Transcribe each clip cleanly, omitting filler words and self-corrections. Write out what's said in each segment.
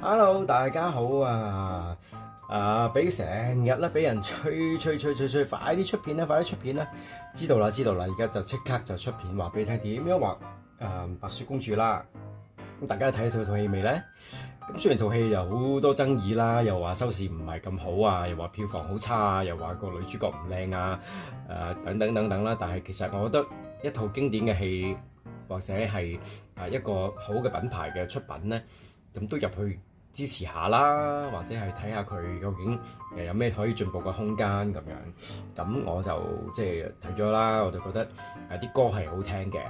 Hello，大家好啊！俾成日咧俾人催，快啲出片啦，快啲出片啦！知道啦，而家就即刻就出片，話俾你聽點樣畫白雪公主啦。咁大家睇套戲未咧？咁雖然套戲有好多爭議啦，又話收視唔係咁好啊，又話票房好差啊，又話個女主角唔靚啊，等等啦。但係其實我覺得一套經典嘅戲，或者係一個好嘅品牌嘅出品咧，咁都入去支持下啦，或者係睇下佢究竟有咩可以進步嘅空間咁樣。咁我就即係睇咗啦，我就覺得啲歌係好聽嘅。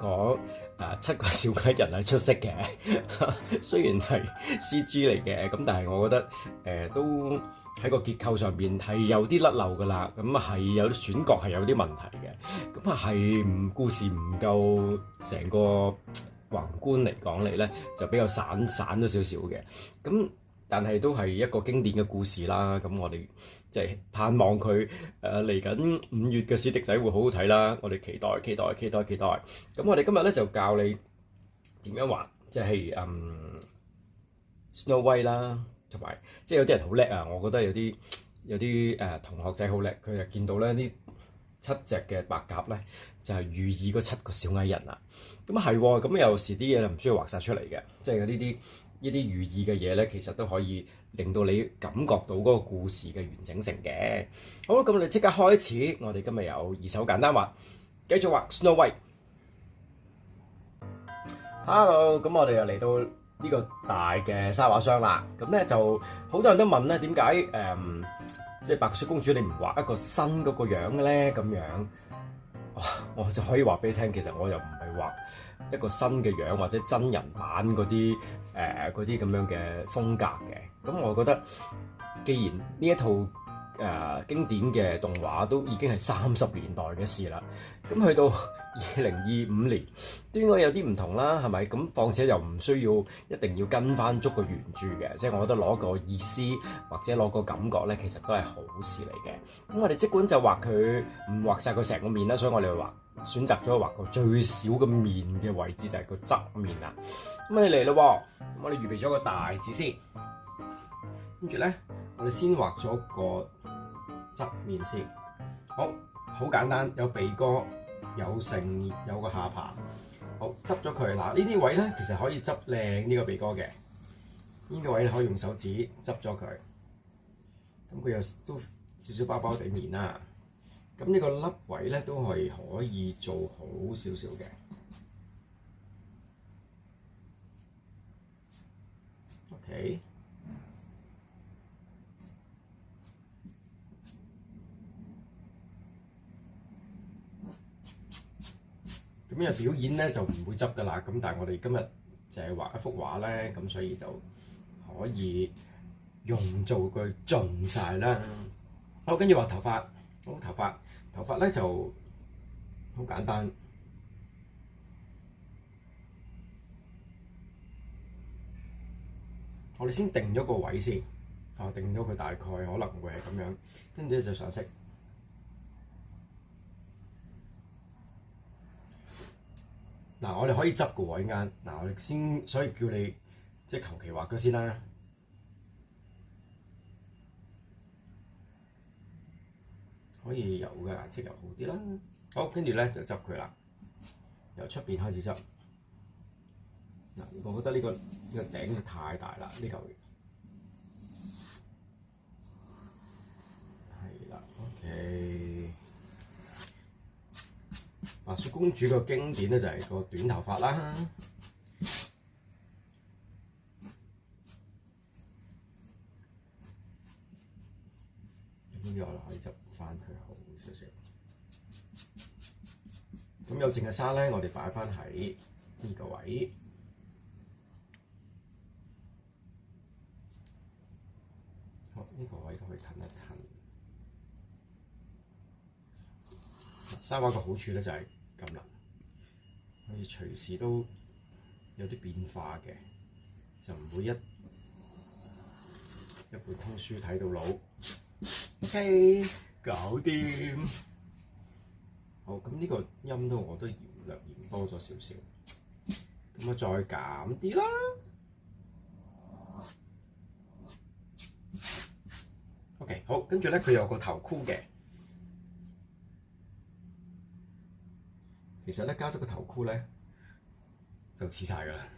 嗰7個小矮人係出色嘅，雖然係 CG 嚟嘅，咁但係我覺得都喺個結構上邊係有啲甩漏㗎啦，咁係有啲選角係有啲問題嘅，咁係故事唔夠成個宏觀嚟講嚟咧，就比較散咗少少嘅，咁但係都係一個經典嘅故事啦，咁我哋即係盼望佢嚟緊5月嘅史迪仔會好好睇啦，我哋期待。咁我哋今日咧就教你點樣畫，即係Snow White 啦，同埋即係有啲人好叻啊，我覺得有啲同學仔好叻，佢就見到咧呢7隻嘅白鴿咧就係寓意嗰7個小矮人啊，咁係喎，咁有時啲嘢就唔需要畫晒出嚟嘅，即係呢啲寓意嘅嘢咧，其實都可以令到你感覺到嗰個故事嘅完整性嘅。好啦，咁我哋即刻開始，我哋今日有2首簡單畫，繼續畫 Snow White。Hello，咁我哋又嚟到呢個大嘅沙畫箱啦。咁咧就好多人都問咧，點解即係白雪公主你唔畫一個新嗰個樣嘅咧？咁樣，我就可以話俾你聽，其實我又唔係畫一個新嘅樣或者真人版嗰啲咁樣嘅風格嘅。咁我覺得，既然呢一套經典嘅動畫都已經係30年代嘅事啦，咁去到2025年都應該有啲唔同啦，係咪？咁況且又唔需要一定要跟翻足個原著嘅，即係我覺得攞個意思或者攞個感覺咧，其實都係好事嚟嘅。咁我哋即管就畫佢，唔畫晒佢成個面啦，所以我哋選擇咗畫個最少嘅面嘅位置，就係個側面啦。咁我哋嚟咯喎，咁我哋預備咗個大字先，跟住咧我哋先畫咗個側面先。好簡單，有鼻哥，有個下巴。好，執咗佢。嗱，呢啲位咧其實可以執靚呢個鼻哥嘅，呢個位你可以用手指執咗佢。咁佢又都少少包包地面啦。咁呢個粒位咧都係可以做好少少嘅。OK。咁因為表演咧就唔會執㗎啦。咁但係我哋今日就係畫一幅畫咧，咁所以就可以用做佢盡晒啦。好，跟住畫頭髮。好，頭髮咧就好簡單。我哋先定咗個位先，定咗佢大概可能會係咁樣，跟住咧就上色。嗱，我哋可以執個位啱。嗱，我哋先，所以叫你即係求其畫咗先啦。可以油嘅顏色又好啲啦。好，跟住咧就執佢啦，由出邊開始執。嗱，我覺得呢個頂就太大啦，呢嚿係啦。OK，白雪公主個經典咧就係個短頭髮啦。咁呢個我可以執翻佢好少少。咁有剩嘅沙咧，我哋擺翻喺呢個位。好，呢個位都可以褪一褪。沙畫個好處咧就係咁啦，可以隨時都有啲變化嘅，就唔會一本通書睇到老。OK， 搞掂。好，咁呢個音都我都略嫌多咗少少，咁我再減啲啦。好，跟住咧佢有個頭箍嘅。其實咧加咗個頭箍咧就似晒㗎啦。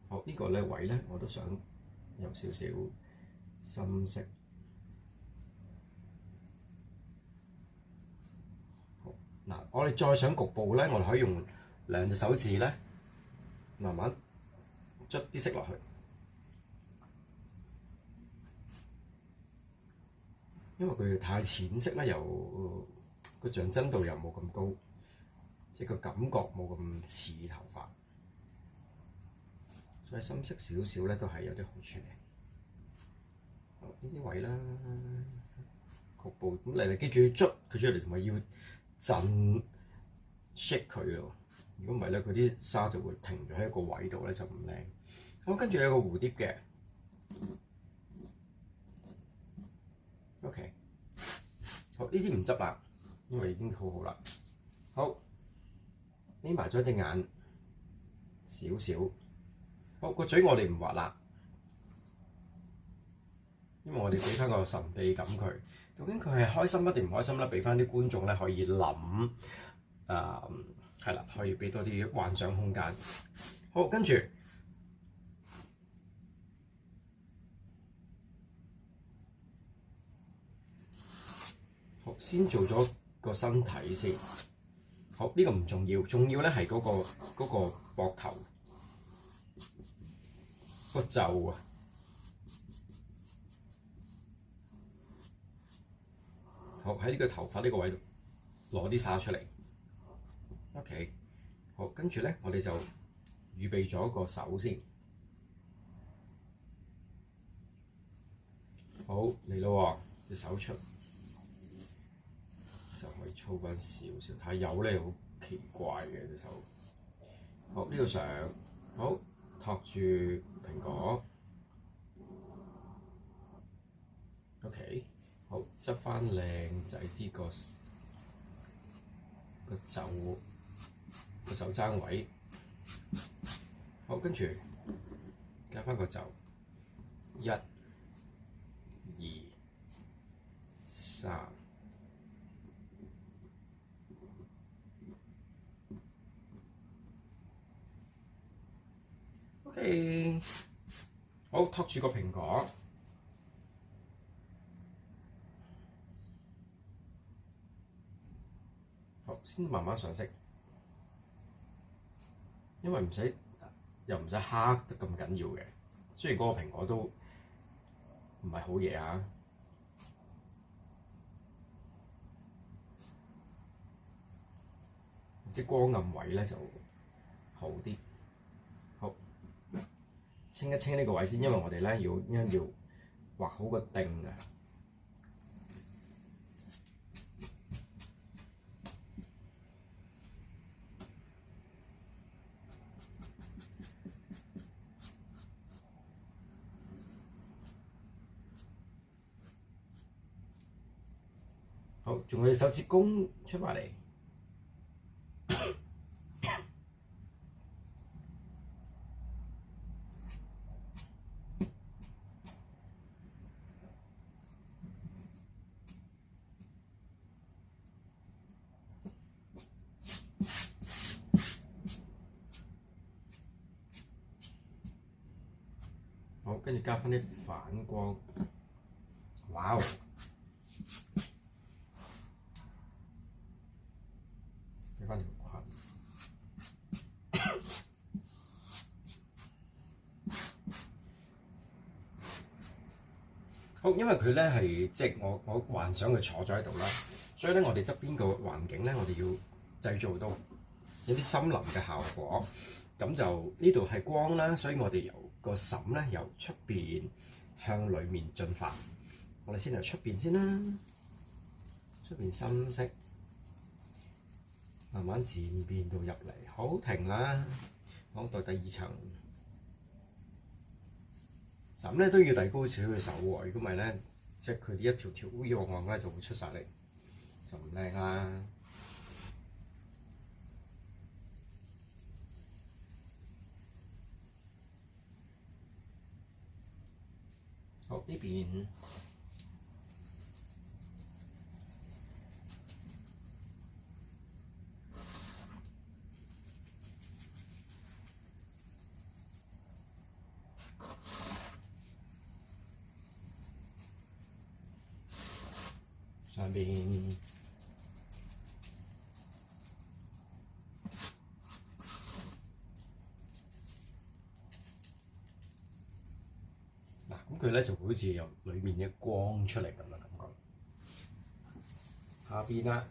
好，呢個咧位咧我都想有少少深色。好嗱，我哋再想局部咧，我哋可以用2隻手指咧，慢慢捽啲色落去。因為佢太淺色咧，又個像真度又冇咁高，即係個感覺冇咁似頭髮，所以深色少少咧都係有啲好處嘅。好，呢啲位啦，局部咁嚟記住要捽佢出嚟，同埋要震 shake 佢咯。如果唔係咧，佢啲沙就會停咗喺一個位度咧，就唔靚。咁跟住有個蝴蝶嘅。OK， 好，呢啲唔執啦，因為已經好好啦。好，眯埋咗隻眼少少。好，個嘴我哋唔畫啦，因為我哋俾翻個神秘感佢。究竟佢係開心一定唔開心咧？俾翻啲觀眾咧可以諗，係啦，可以俾多啲幻想空間。好，跟住。先做咗個身體先，好，呢個唔重要，重要咧係嗰個膊頭個袖啊。好，喺呢個頭髮呢個位度攞啲沙出嚟。OK， 好，跟住咧我哋就預備咗個手先。好，嚟咯喎，隻手出。就可以粗翻少少，睇有咧好奇怪嘅隻手。好，呢個上，好，托住蘋果。OK， 好，執翻靚仔啲個袖個手踭位。好，跟住加翻個袖，1、2、3。OK， 好，托住個蘋果，好，先慢慢上色，因為又唔使黑得咁緊要嘅。雖然嗰個蘋果都唔係好嘢啊，啲光暗位咧就好啲。好，清一清呢個位先，因為我哋咧要畫好個定啊。好，仲有手指公出埋嚟。好，跟住加翻啲反光，哇哦！俾翻條裙。好，因為佢咧係即係我幻想佢坐咗喺度啦，所以咧我哋側邊個環境咧，我哋要製造到有啲森林嘅效果。咁就呢度係光啦，所以我哋由個嬸咧由出邊向裡面進發。我哋先由出邊先啦，出邊深色，慢慢漸變到入嚟。好，停啦，好，到第2層。咁咧都要遞高少少嘅手喎，如果唔係咧，即係佢啲一條條烏泱泱咧就會出晒嚟，就唔靚啦。好，呢邊上邊。嗱，咁佢咧就會好似由裏面嘅光出嚟咁嘅感覺。下邊啦，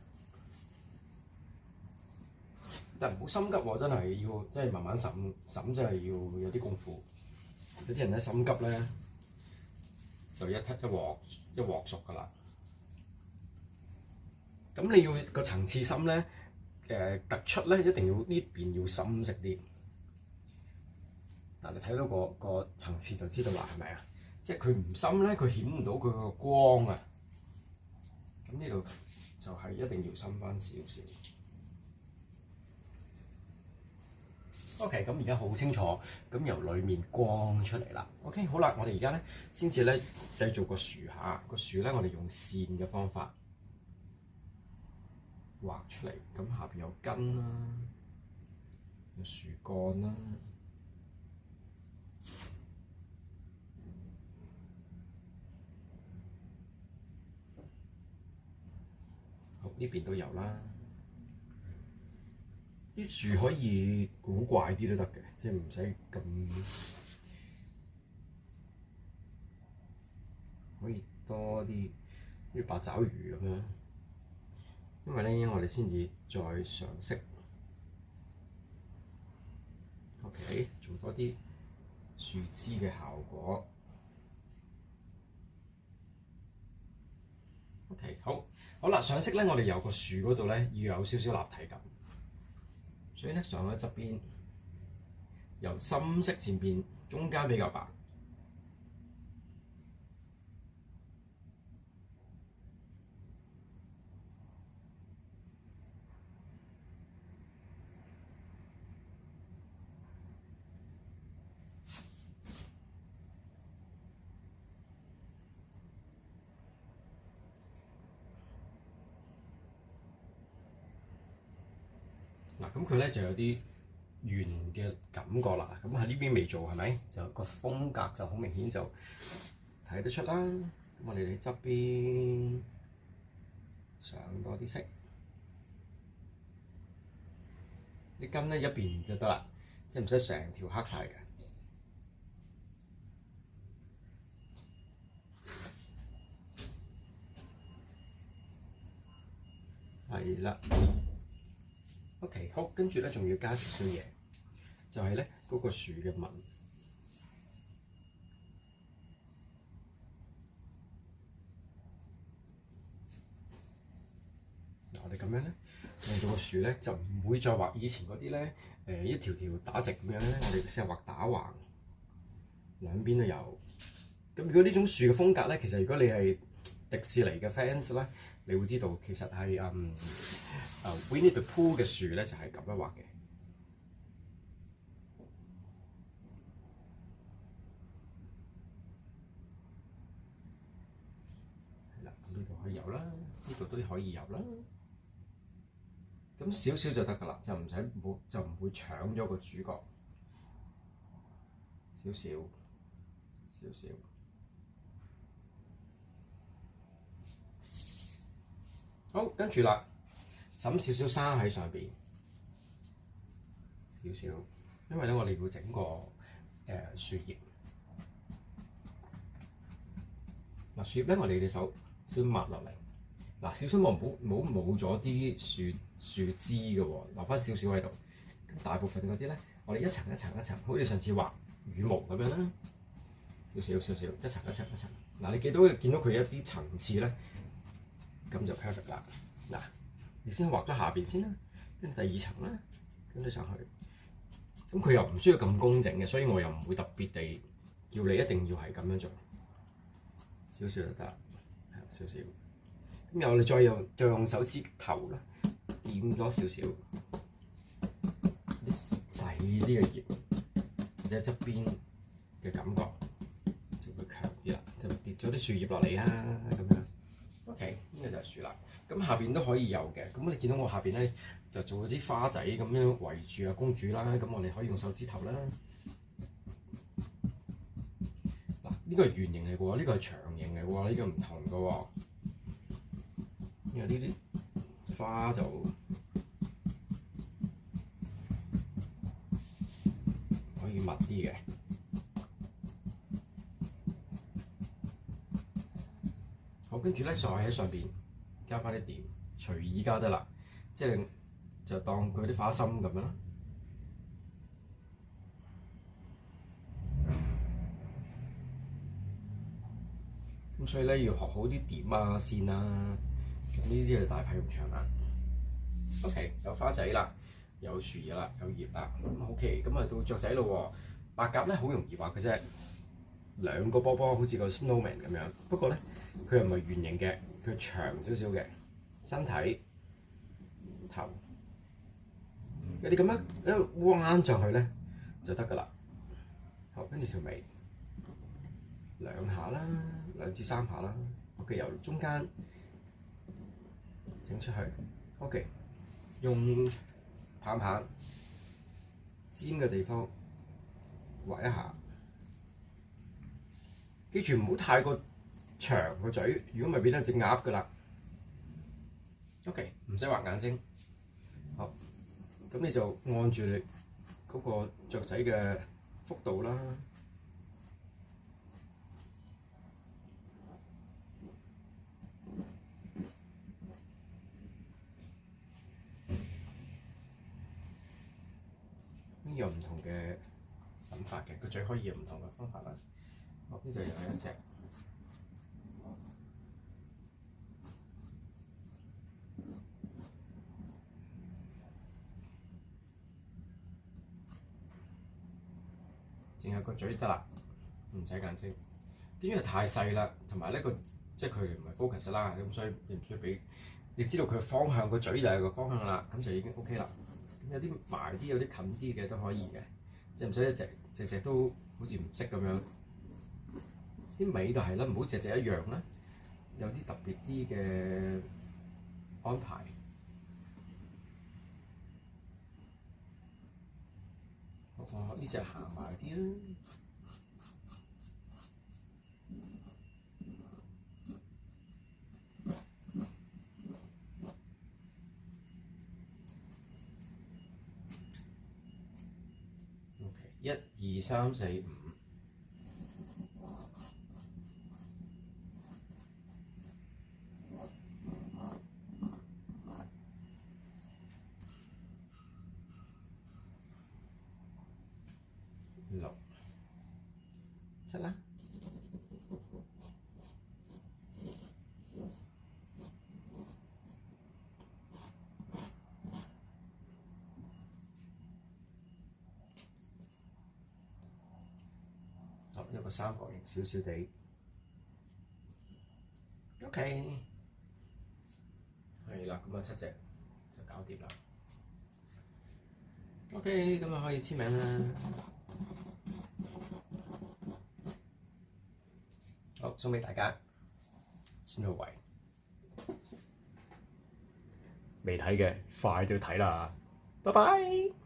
但唔好心急喎，真係要即係慢慢審，真係要有啲功夫。有啲人咧心急咧，就一鑊熟㗎啦。咁你要個層次深咧，突出咧一定要呢邊要深色啲。嗱，你睇到個層次就知道啦，係咪啊？即係佢唔深咧，佢顯唔到佢個光啊。咁呢度就係一定要深翻少少。OK， 咁而家好清楚，咁由裡面光出嚟啦。OK， 好啦，我哋而家咧先至咧製造個樹下，個樹咧我哋用線嘅方法畫出嚟，咁下邊有根啦，有樹幹啦。好，呢邊都有啦。啲樹可以古怪啲都得嘅，即係唔使咁，可以多啲好似八爪魚咁樣。因為咧，我哋先至再上色。OK， 做多啲樹枝嘅效果。OK， 好啦，上色咧，我哋由個樹嗰度咧要有少少立體感。所以咧，上喺側邊，由深色漸變，中間比較白。嗱，咁佢咧就有啲圓嘅感覺啦。咁喺呢邊未做係咪？就個風格就好明顯，就睇得出啦。咁我哋喺側邊上多啲色，啲根咧一邊就得啦，即係唔使成條黑晒嘅。係啦。OK， 好，跟住咧仲要加少少嘢，就係咧嗰個樹嘅紋。嗱，我哋咁樣咧，令到個樹咧就唔會再畫以前嗰啲咧，一條條打直咁樣咧，我哋先係畫打橫，兩邊都有。咁如果呢種樹嘅風格咧，其實如果你係迪士尼嘅 fans 咧，你會知道其實係Winnie the Pooh 嘅樹咧就係咁樣畫嘅。係啦，咁呢度可以有啦，呢度都可以有啦。咁少少就得㗎啦，就唔會搶咗個主角。少少。好，跟住啦，揼少少沙喺上邊，少少，因為咧我哋要整個樹葉。嗱，樹葉咧，我哋隻手先抹落嚟。嗱，小心唔好冇咗啲樹枝嘅喎，留翻少少喺度。咁大部分嗰啲咧，我哋一層一層，好似上次畫羽毛咁樣啦，少少，一層。嗱，你見到佢一啲層次咧。咁就 perfect 啦。嗱，你先畫咗下邊先啦，跟住第二層啦，跟住上去。咁佢又唔需要咁工整嘅，所以我又唔會特別地叫你一定要係咁樣做，少少就得啦，係少少。咁然後你再用手指頭啦，點咗少少啲細啲嘅葉，或者側邊嘅感覺就會強啲啦，就跌咗啲樹葉落嚟啊咁樣。OK， 呢個就係樹啦。咁下邊都可以有嘅。咁你見到我下邊咧就做咗啲花仔咁樣圍住啊公主啦。咁我哋可以用手指頭啦。嗱，呢個係圓形嚟嘅喎，呢個係長形嚟嘅喎，呢個唔同嘅喎。因為呢啲花就可以密啲嘅。好，跟住咧再喺上邊加翻啲點，隨意加得啦，即係就當佢啲花心咁樣啦。咁所以咧要學好啲點啊線啊，咁呢啲就大派用場啦。OK， 有花仔啦，有樹葉啦，有葉啦。咁 OK， 咁啊到雀仔咯喎。白鴿咧好容易畫嘅啫，兩個波波好似個 snowman 咁樣。不過咧佢又唔係圓形嘅，佢長少少嘅身體頭。你咁樣一彎上去咧就得㗎啦。好，跟住條尾兩下啦，2至3下啦。OK， 由中間整出去。OK， 用棒棒尖嘅地方畫一下，記住唔好太過長個嘴，如果唔係變咗隻鴨㗎啦。OK， 唔使畫眼睛。好，咁你就按住你嗰個雀仔嘅幅度啦。有唔同嘅諗法嘅，個嘴可以有唔同嘅方法啦。好，呢度又係一隻。淨係個嘴得啦，唔使眼睛。因為太細啦，同埋呢個即係佢唔係 focus 啦，咁所以你唔需要俾你知道佢方向，個嘴就係個方向啦，咁就已經 OK 啦。咁有啲埋啲，有啲近啲嘅都可以嘅，即係唔使隻隻都好似唔識咁樣。啲尾就係啦，唔好隻隻一樣啦，有啲特別啲嘅安排。哦，呢隻行埋啲啦。OK， 1、2、3、4、5。6、7啦。好，一個三角形少少地。OK， 係啦，咁啊7隻就搞掂啦。OK， 咁啊可以簽名啦。好，送俾大家。Snow White， 未睇嘅快啲去睇啦！拜拜。